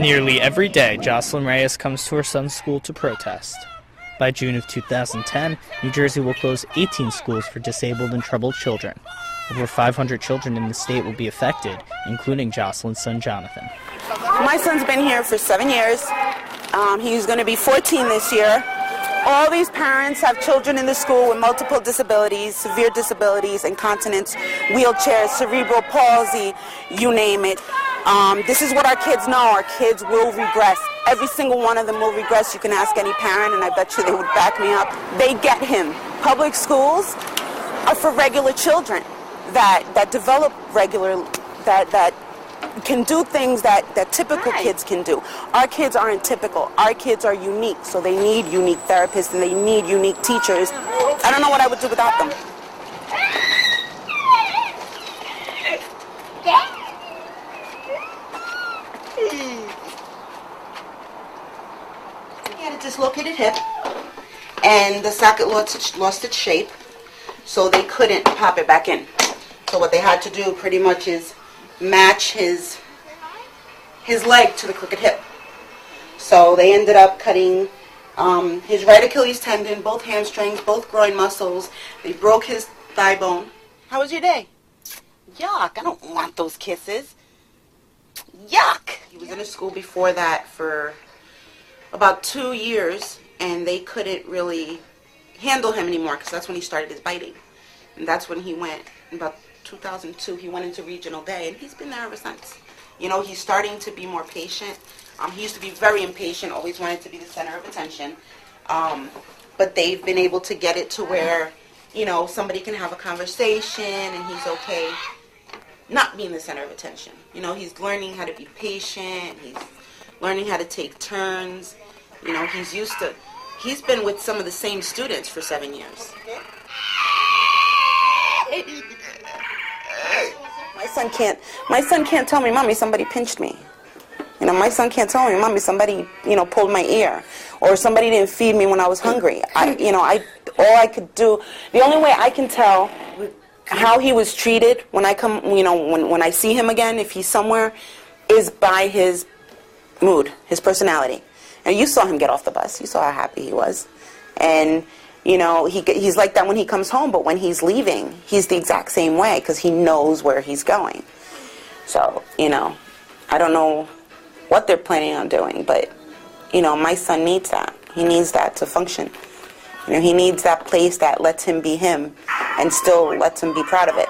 Nearly every day, Jocelyn Reyes comes to her son's school to protest. By June of 2010, New Jersey will close 18 schools for disabled and troubled children. Over 500 children in the state will be affected, including Jocelyn's son, Jonathan. My son's been here for 7 years. He's going to be 14 this year. All these parents have children in the school with multiple disabilities, severe disabilities, incontinence, wheelchairs, cerebral palsy, you name it. This is what our kids know. Our kids will regress. Every single one of them will regress. You can ask any parent, and I bet you they would back me up. They get him. Public schools are for regular children that develop regular, that can do things that typical kids can do. Our kids aren't typical. Our kids are unique, so they need unique therapists and they need unique teachers. I don't know what I would do without them. He had a dislocated hip, and the socket lost its shape, so they couldn't pop it back in. So what they had to do pretty much is match his leg to the crooked hip. So they ended up cutting his right Achilles tendon, both hamstrings, both groin muscles. They broke his thigh bone. How was your day? Yuck, I don't want those kisses. Yuck! He was in a school before that for about 2 years, and they couldn't really handle him anymore because that's when he started his biting. And that's when he went, in about 2002, he went into regional day, and he's been there ever since. You know, he's starting to be more patient. He used to be very impatient, always wanted to be the center of attention. But they've been able to get it to where, you know, somebody can have a conversation and he's okay not being the center of attention. You know, he's learning how to be patient. He's learning how to take turns. You know, he's been with some of the same students for 7 years. My son can't tell me, Mommy, somebody pinched me. You know, my son can't tell me, Mommy, somebody, pulled my ear, or somebody didn't feed me when I was hungry. All I could do, the only way I can tell how he was treated when I come, when I see him again, if he's somewhere, is by his mood, his personality. And you saw him get off the bus. You saw how happy he was. And he's like that when he comes home, but when he's leaving, he's the exact same way because he knows where he's going. So, I don't know what they're planning on doing, but, my son needs that. He needs that to function. He needs that place that lets him be him and still lets him be proud of it.